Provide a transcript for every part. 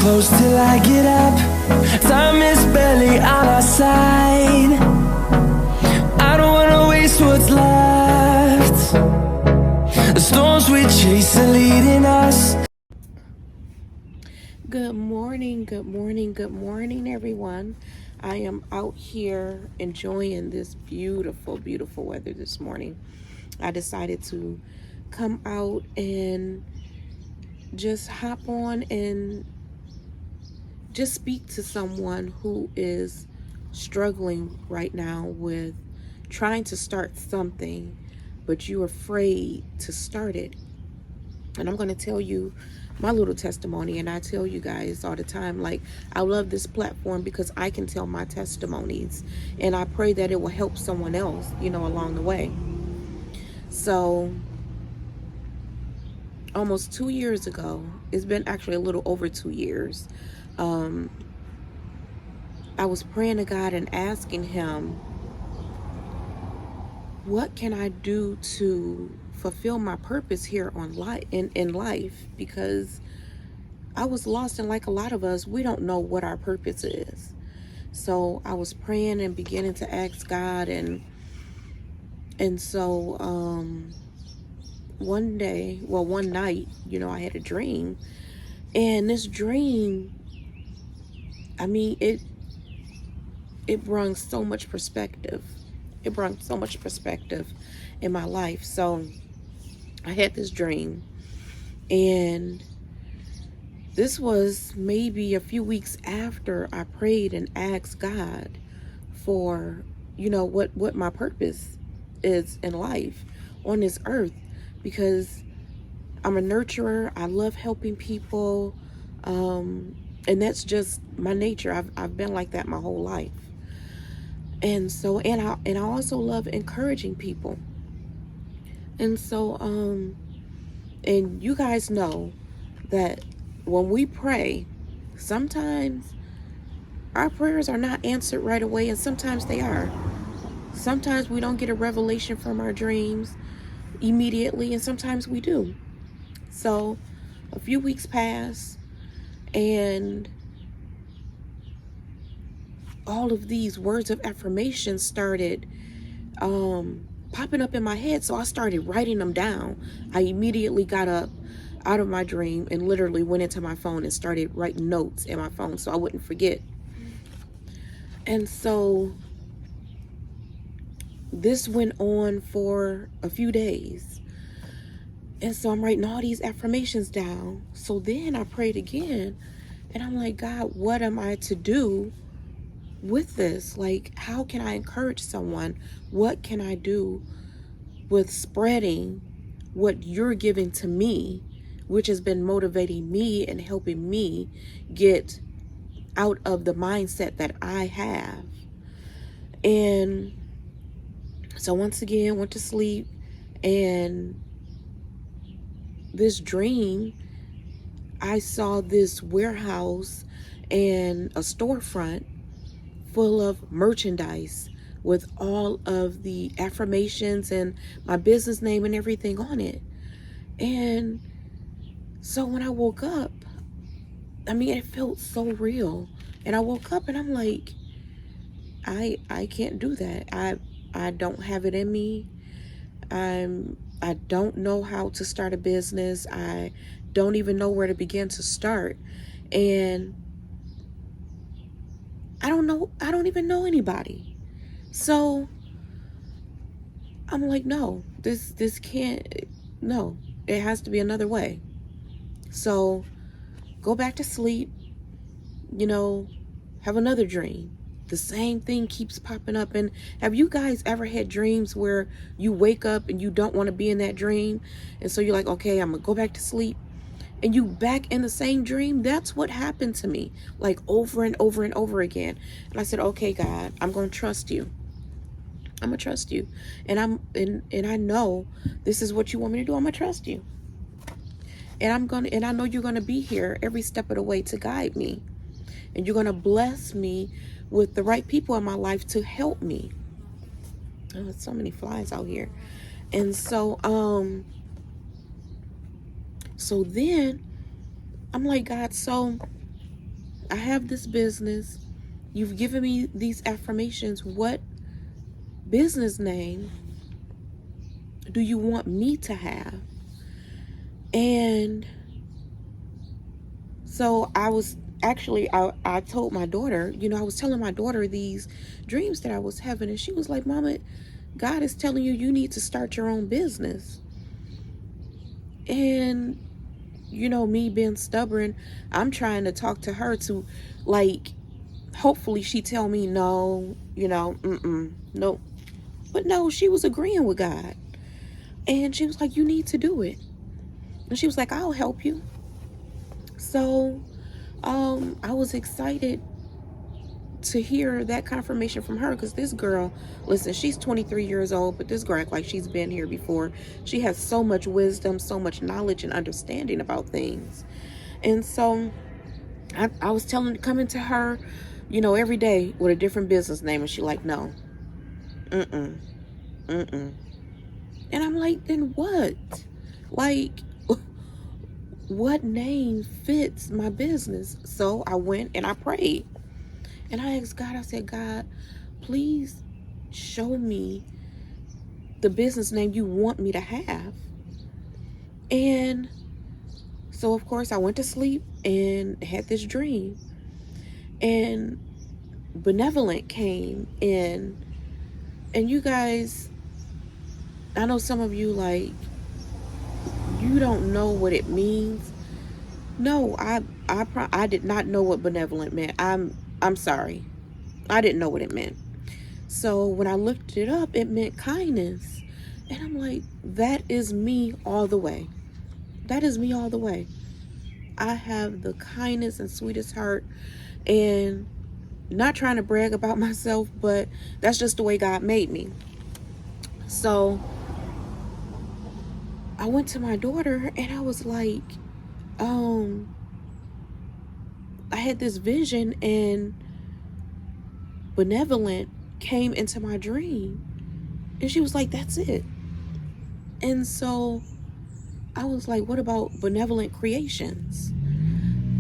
close till I get up. Time is barely on our side. I don't wanna waste what's left. The storms we chase are leading us. Good morning, good morning, good morning, everyone. I am out here enjoying this beautiful, beautiful weather this morning. I decided to come out and just hop on and just speak to someone who is struggling right now with trying to start something, but you're afraid to start it. And I'm going to tell you my little testimony, and I tell you guys all the time, like, I love this platform because I can tell my testimonies, and I pray that it will help someone else, along the way. So almost 2 years ago, it's been actually a little over 2 years, I was praying to God and asking him, what can I do to fulfill my purpose here on life, in life? Because I was lost, and like a lot of us, we don't know what our purpose is. So I was praying and beginning to ask God, and so one night, I had a dream, and this dream, I mean, it brought so much perspective. It brought so much perspective in my life. So I had this dream, and this was maybe a few weeks after I prayed and asked God for, what my purpose is in life on this earth, because I'm a nurturer. I love helping people. And that's just my nature. I've been like that my whole life. And so, and I also love encouraging people. And so, and you guys know that when we pray, sometimes our prayers are not answered right away, and sometimes they are. Sometimes we don't get a revelation from our dreams immediately, and sometimes we do. So a few weeks pass, and all of these words of affirmation started popping up in my head. So I started writing them down. I immediately got up out of my dream and literally went into my phone and started writing notes in my phone so I wouldn't forget. And so this went on for a few days. And so I'm writing all these affirmations down. So then I prayed again, and I'm like, God, what am I to do with this? Like, how can I encourage someone? What can I do with spreading what you're giving to me, which has been motivating me and helping me get out of the mindset that I have? And so once again, went to sleep, and this dream, I saw this warehouse and a storefront full of merchandise with all of the affirmations and my business name and everything on it. And so when I woke up, I mean, it felt so real. And I woke up and I'm like, I can't do that. I don't have it in me. I don't know how to start a business. I don't even know where to begin to start. And I don't even know anybody. So I'm like, no, this can't, no, it has to be another way. So go back to sleep, have another dream. The same thing keeps popping up. And have you guys ever had dreams where you wake up and you don't want to be in that dream? And so you're like, okay, I'm gonna go back to sleep. And you back in the same dream? That's what happened to me, like over and over and over again. And I said, okay, God, I'm gonna trust you. I'm gonna trust you. And I know this is what you want me to do. I'm gonna trust you. And I know you're gonna be here every step of the way to guide me. And you're gonna bless me with the right people in my life to help me. Oh, there's so many flies out here. And so so then I'm like, God, so I have this business. You've given me these affirmations. What business name do you want me to have? And so I told my daughter, I was telling my daughter these dreams that I was having, and she was like, Mama, God is telling you need to start your own business. And me being stubborn, I'm trying to talk to her to, like, hopefully she tell me no, no. But no, she was agreeing with God. And she was like, you need to do it. And she was like, I'll help you. So I was excited to hear that confirmation from her, because this girl, listen, she's 23 years old, but this girl act like she's been here before. She has so much wisdom, so much knowledge and understanding about things. And so I was coming to her, every day with a different business name, and she like, no, and I'm like, then what? Like, what name fits my business? So I went and I prayed. And I asked God, I said, God, please show me the business name you want me to have. And so, of course, I went to sleep and had this dream. And Benevolent came in. And you guys, I know some of you, like, you don't know what it means. No, I did not know what benevolent meant. I'm sorry. I didn't know what it meant. So when I looked it up, it meant kindness. And I'm like, that is me all the way. That is me all the way. I have the kindest and sweetest heart, and not trying to brag about myself, but that's just the way God made me. So I went to my daughter and I was like, I had this vision, and Benevolent came into my dream, and she was like, that's it. And so I was like, what about Benevolent Creations?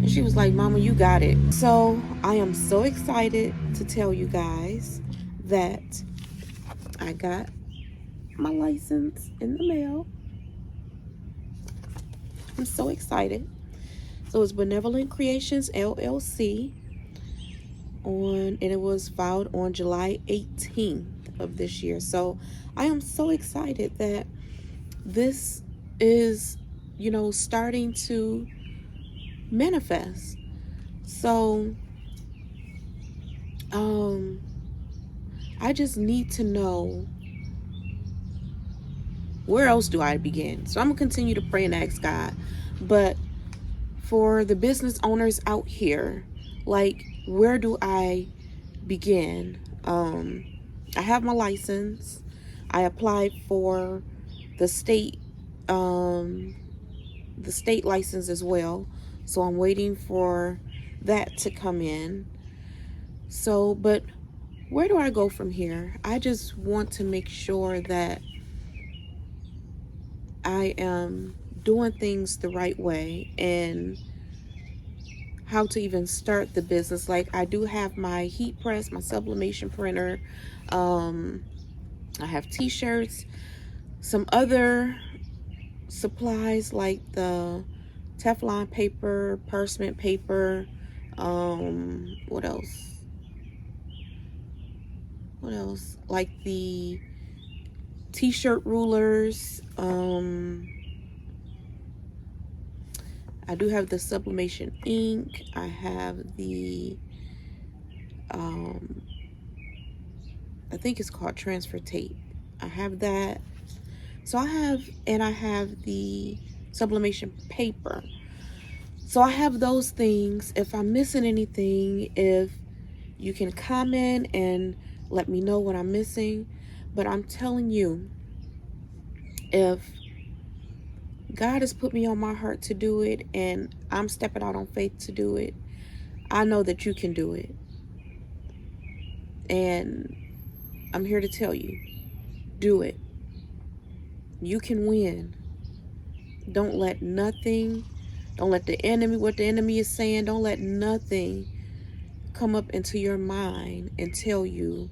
And she was like, Mama, you got it. So I am so excited to tell you guys that I got my license in the mail. I'm so excited. So it's Benevolent Creations LLC, and it was filed on July 18th of this year. So I am so excited that this is, starting to manifest. So I just need to know, where else do I begin? So I'm gonna continue to pray and ask God. But for the business owners out here, like, where do I begin? I have my license. I applied for the state license as well. So I'm waiting for that to come in. So, but where do I go from here? I just want to make sure that I am doing things the right way, and how to even start the business. Like, I do have my heat press, my sublimation printer. I have t-shirts, some other supplies like the Teflon paper, parchment paper. What else? Like the t-shirt rulers. I do have the sublimation ink. I have the, I think it's called transfer tape. I have that. So I have the sublimation paper. So I have those things. If I'm missing anything, if you can comment and let me know what I'm missing. But I'm telling you, if God has put me on my heart to do it, and I'm stepping out on faith to do it, I know that you can do it. And I'm here to tell you, do it. You can win. Don't let the enemy, what the enemy is saying, don't let nothing come up into your mind and tell you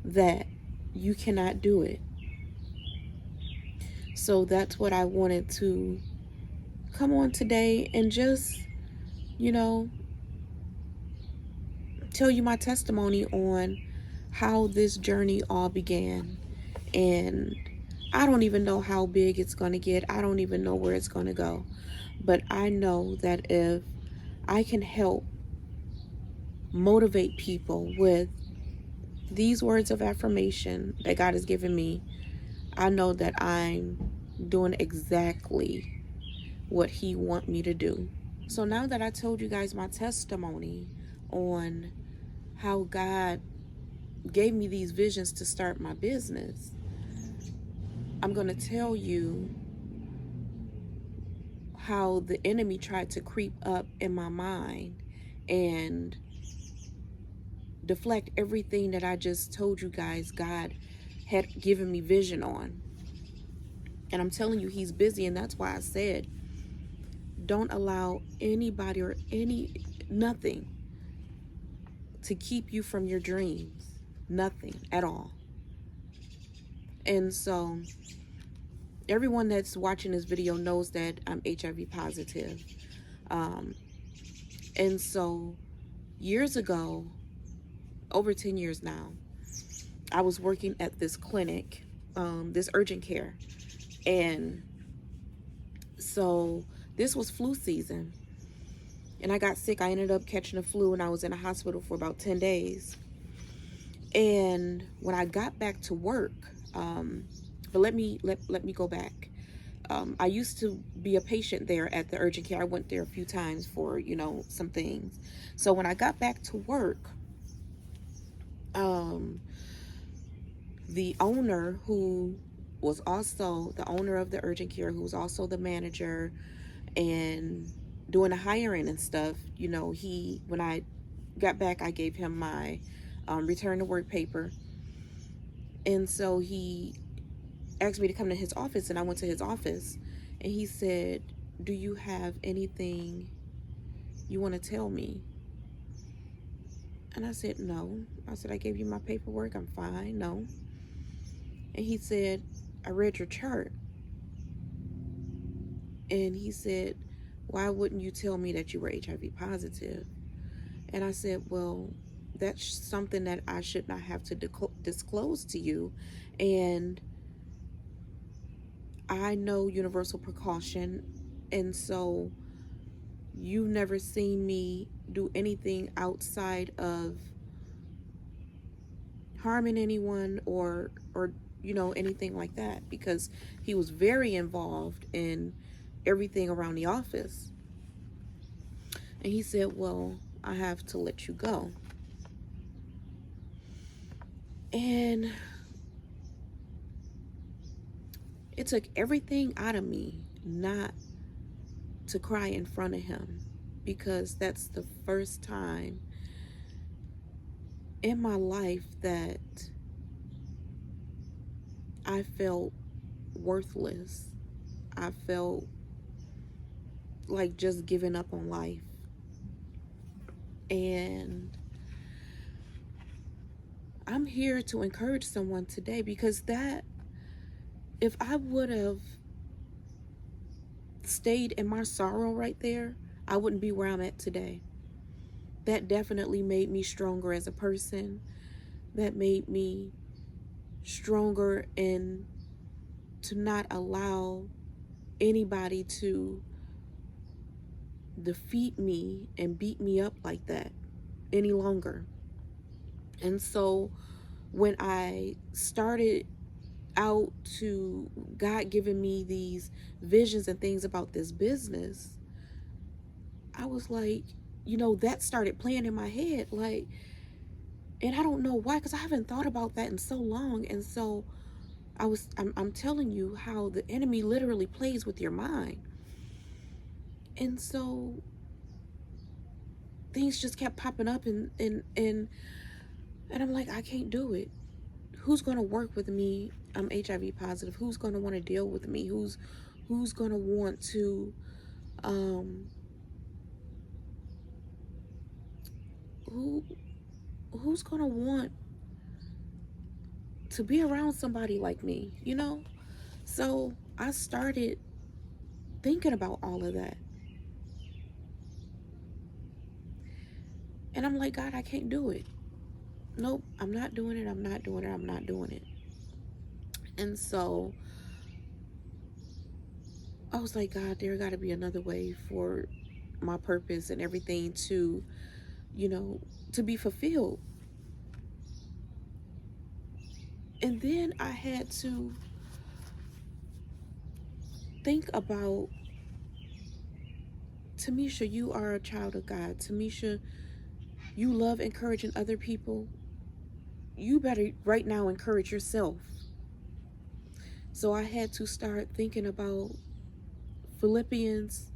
that you cannot do it. So that's what I wanted to come on today and just, you know, tell you my testimony on how this journey all began. And I don't even know how big it's going to get. I don't even know where it's going to go. But I know that if I can help motivate people with these words of affirmation that God has given me, I know that I'm doing exactly what He wants me to do. So now that I told you guys my testimony on how God gave me these visions to start my business, I'm going to tell you how the enemy tried to creep up in my mind and deflect everything that I just told you guys God had given me vision on. And I'm telling you, He's busy, and that's why I said, don't allow anybody or nothing to keep you from your dreams. Nothing at all. And so everyone that's watching this video knows that I'm HIV positive. And so years ago, over 10 years now, I was working at this clinic, this urgent care. And so this was flu season. And I got sick. I ended up catching a flu, and I was in a hospital for about 10 days. And when I got back to work, but let me go back. I used to be a patient there at the urgent care. I went there a few times for, some things. So when I got back to work, the owner, who was also the owner of the urgent care, who was also the manager and doing the hiring and stuff, when I got back, I gave him my return to work paper. And so he asked me to come to his office, and I went to his office, and he said, "Do you have anything you want to tell me?" And I said, "No." I said, "I gave you my paperwork. I'm fine." "No." And he said, "I read your chart." And he said, "Why wouldn't you tell me that you were HIV positive?" And I said, "Well, that's something that I should not have to disclose to you. And I know universal precaution. And so you've never seen me do anything outside of harming anyone or anything like that," because he was very involved in everything around the office. And he said, "Well, I have to let you go." And it took everything out of me not to cry in front of him, because that's the first time in my life that I felt worthless. I felt like just giving up on life. And I'm here to encourage someone today, because if I would have stayed in my sorrow right there, I wouldn't be where I'm at today. That definitely made me stronger as a person. That made me stronger in to not allow anybody to defeat me and beat me up like that any longer. And so when I started out to God giving me these visions and things about this business, I was like, that started playing in my head, like, and I don't know why, because I haven't thought about that in so long. And so I'm telling you how the enemy literally plays with your mind. And so things just kept popping up, and I'm like, I can't do it. Who's going to work with me? I'm HIV positive. Who's going to want to deal with me? Who's going to want to who's gonna want to be around somebody like me, So I started thinking about all of that. And I'm like, God, I can't do it. Nope, I'm not doing it. I'm not doing it. I'm not doing it. And so I was like, God, there got to be another way for my purpose and everything to, to be fulfilled. And then I had to think about, Tamisha, you are a child of God. Tamisha, you love encouraging other people. You better right now encourage yourself. So I had to start thinking about Philippians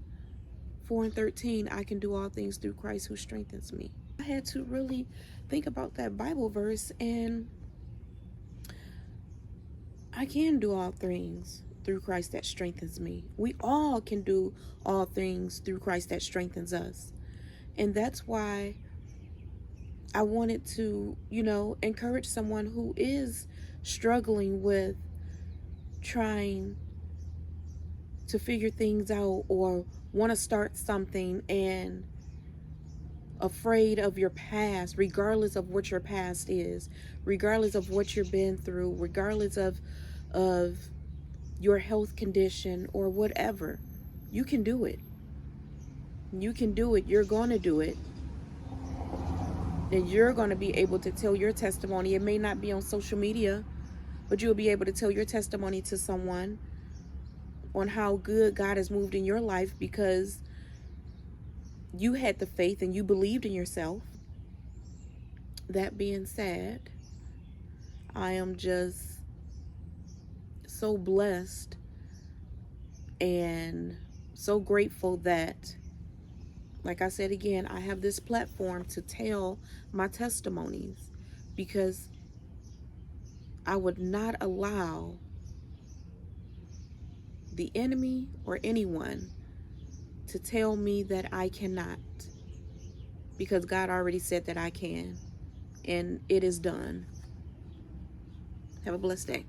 4:13. I can do all things through Christ who strengthens me. I had to really think about that Bible verse, and I can do all things through Christ that strengthens me. We all can do all things through Christ that strengthens us. And that's why I wanted to, encourage someone who is struggling with trying to figure things out or want to start something and afraid of your past, regardless of what your past is, regardless of what you've been through, regardless of your health condition or whatever. You can do it. You can do it. You're going to do it. And you're going to be able to tell your testimony. It may not be on social media, but you'll be able to tell your testimony to someone on how good God has moved in your life because you had the faith and you believed in yourself. That being said, I am just so blessed and so grateful that, like I said again, I have this platform to tell my testimonies because I would not allow the enemy or anyone to tell me that I cannot, because God already said that I can, and it is done. Have a blessed day.